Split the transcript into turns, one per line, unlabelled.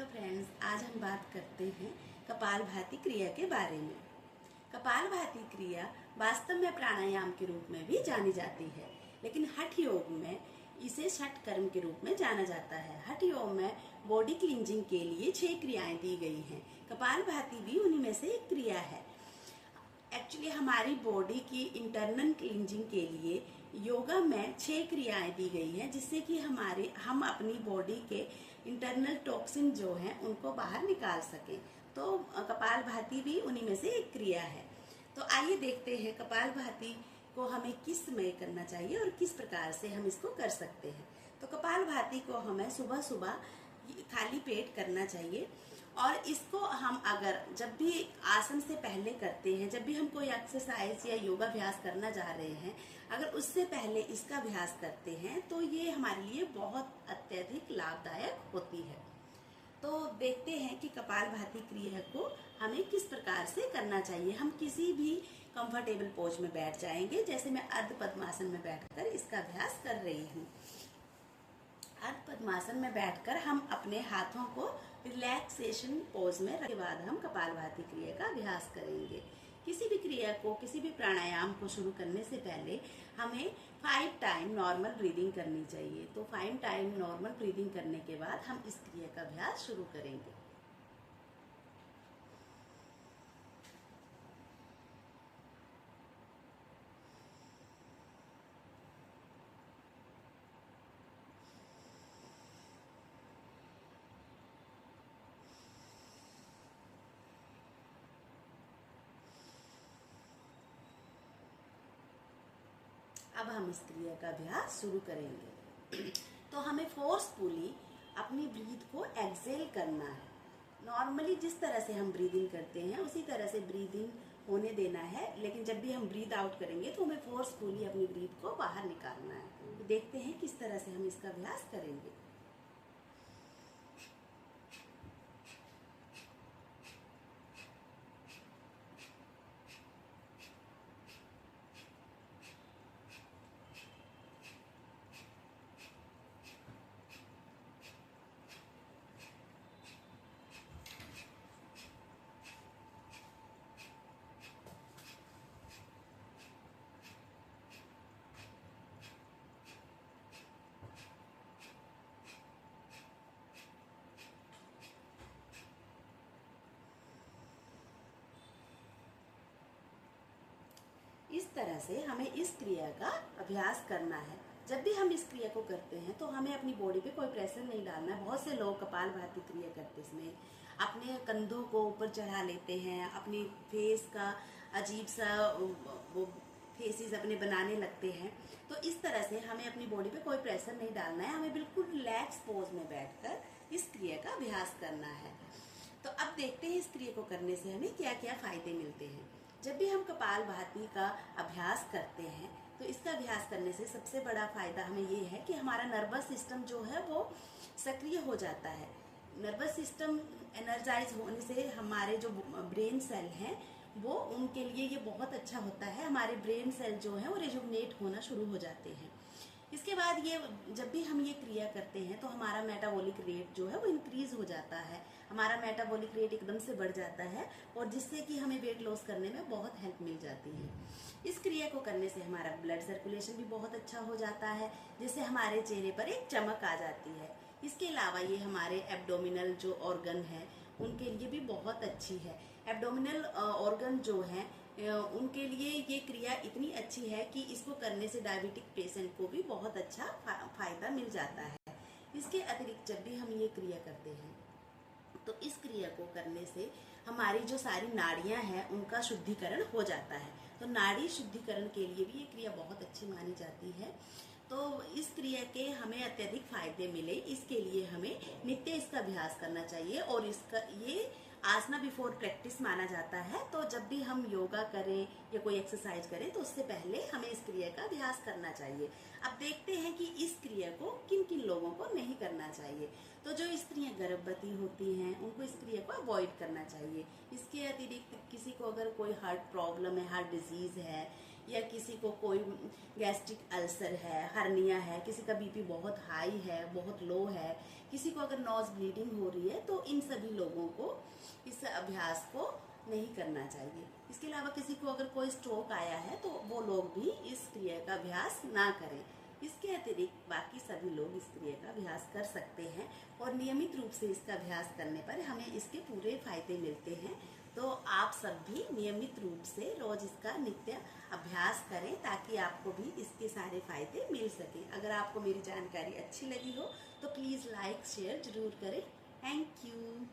Friends, आज हम बात करते हैं कपालभाति क्रिया के बारे में। कपालभाति क्रिया वास्तव में प्राणायाम के रूप में भी जानी जाती है, लेकिन हठ योग में इसे षट कर्म के रूप में जाना जाता है। हठ योग में बॉडी क्लींजिंग के लिए 6 क्रियाएं दी गई हैं। कपालभाति भी उन्हीं में से एक क्रिया है। एक्चुअली हमारी बॉडी की इंटरनल क्लींजिंग के लिए योगा में 6 क्रियाएं दी गई हैं, जिससे कि हम अपनी बॉडी के इंटरनल टॉक्सिन जो हैं उनको बाहर निकाल सकें। तो कपालभाति भी उन्हीं में से एक क्रिया है। तो आइए देखते हैं कपालभाति को हमें किस समय करना चाहिए और किस प्रकार से हम इसको कर सकते हैं। तो कपालभाति को हमें सुबह सुबह खाली पेट करना चाहिए, और इसको हम अगर जब भी आसन से पहले करते हैं, जब भी हम कोई एक्सरसाइज या योगाभ्यास करना जा रहे हैं, अगर उससे पहले इसका अभ्यास करते हैं तो ये हमारे लिए बहुत अत्यधिक लाभदायक होती है। तो देखते हैं कि कपालभाति क्रिया को हमें किस प्रकार से करना चाहिए। हम किसी भी कंफर्टेबल पोज में बैठ जाएंगे। जैसे मैं अर्ध पद्मासन में बैठकर इसका अभ्यास कर रही हूँ। अर्ध पद्मासन में बैठकर हम अपने हाथों को रिलैक्सेशन पोज में रखने के बाद हम कपालभाति क्रिया का अभ्यास करेंगे। किसी भी क्रिया को, किसी भी प्राणायाम को शुरू करने से पहले हमें 5 टाइम नॉर्मल ब्रीदिंग करनी चाहिए। तो 5 टाइम नॉर्मल ब्रीदिंग करने के बाद हम इस क्रिया का अभ्यास शुरू करेंगे। अब हम इस क्रिया का अभ्यास शुरू करेंगे। तो हमें फोर्सफुली अपनी ब्रीथ को एक्सेल करना है। नॉर्मली जिस तरह से हम ब्रीदिंग करते हैं उसी तरह से ब्रीदिंग होने देना है, लेकिन जब भी हम ब्रीद आउट करेंगे तो हमें फोर्सफुली अपनी ब्रीथ को बाहर निकालना है। तो देखते हैं किस तरह से हम इसका अभ्यास करेंगे। इस तरह से हमें इस क्रिया का अभ्यास करना है। जब भी हम इस क्रिया को करते हैं तो हमें अपनी बॉडी पे कोई प्रेशर नहीं डालना है। बहुत से लोग कपालभाति क्रिया करते समय अपने कंधों को ऊपर चढ़ा लेते हैं, अपनी फेस का अजीब सा वो फेसेस अपने बनाने लगते हैं। तो इस तरह से हमें अपनी बॉडी पे कोई प्रेशर नहीं डालना है। हमें बिल्कुल रिलैक्स पोज में बैठकर इस क्रिया का अभ्यास करना है। तो अब देखते हैं इस क्रिया को करने से हमें क्या क्या फायदे मिलते हैं। जब भी हम कपालभाति का अभ्यास करते हैं तो इसका अभ्यास करने से सबसे बड़ा फायदा हमें ये है कि हमारा नर्वस सिस्टम जो है वो सक्रिय हो जाता है। नर्वस सिस्टम एनर्जाइज होने से हमारे जो ब्रेन सेल हैं वो उनके लिए ये बहुत अच्छा होता है। हमारे ब्रेन सेल जो है वो रिजुवनेट होना शुरू हो जाते हैं। इसके बाद ये जब भी हम ये क्रिया करते हैं तो हमारा मेटाबॉलिक रेट जो है वो इंक्रीज हो जाता है। हमारा मेटाबॉलिक रेट एकदम से बढ़ जाता है, और जिससे कि हमें वेट लॉस करने में बहुत हेल्प मिल जाती है। इस क्रिया को करने से हमारा ब्लड सर्कुलेशन भी बहुत अच्छा हो जाता है, जिससे हमारे चेहरे पर एक चमक आ जाती है। इसके अलावा ये हमारे एब्डोमिनल जो ऑर्गन है उनके लिए भी बहुत अच्छी है। एब्डोमिनल ऑर्गन जो है उनके लिए ये क्रिया इतनी अच्छी है कि इसको करने से डायबिटिक पेशेंट को भी बहुत अच्छा फायदा मिल जाता है। इसके अतिरिक्त जब भी हम ये क्रिया करते हैं तो इस क्रिया को करने से हमारी जो सारी नाड़ियां हैं उनका शुद्धिकरण हो जाता है। तो नाड़ी शुद्धिकरण के लिए भी ये क्रिया बहुत अच्छी मानी जाती है। तो इस क्रिया के हमें अत्यधिक फायदे मिले, इसके लिए हमें नित्य इसका अभ्यास करना चाहिए, और इसका ये आसना बिफोर प्रैक्टिस माना जाता है। तो जब भी हम योगा करें या कोई एक्सरसाइज करें तो उससे पहले हमें इस क्रिया का अभ्यास करना चाहिए। अब देखते हैं कि इस क्रिया को किन किन लोगों को नहीं करना चाहिए। तो जो स्त्रियां गर्भवती होती हैं उनको इस क्रिया को अवॉइड करना चाहिए। इसके अतिरिक्त किसी को अगर कोई हार्ट प्रॉब्लम है, हार्ट डिजीज है, या किसी को कोई गैस्ट्रिक अल्सर है, हर्निया है, किसी का बीपी बहुत हाई है, बहुत लो है, किसी को अगर नोज ब्लीडिंग हो रही है, तो इन सभी लोगों को इस अभ्यास को नहीं करना चाहिए। इसके अलावा किसी को अगर कोई स्ट्रोक आया है तो वो लोग भी इस क्रिया का अभ्यास ना करें। इसके अतिरिक्त बाकी सभी लोग इस क्रिया का अभ्यास कर सकते हैं और नियमित रूप से इसका अभ्यास करने पर हमें इसके पूरे फायदे मिलते हैं। तो आप सब भी नियमित रूप से रोज इसका नित्य अभ्यास करें ताकि आपको भी इसके सारे फायदे मिल सकें। अगर आपको मेरी जानकारी अच्छी लगी हो तो प्लीज़ लाइक शेयर जरूर करें। Thank you.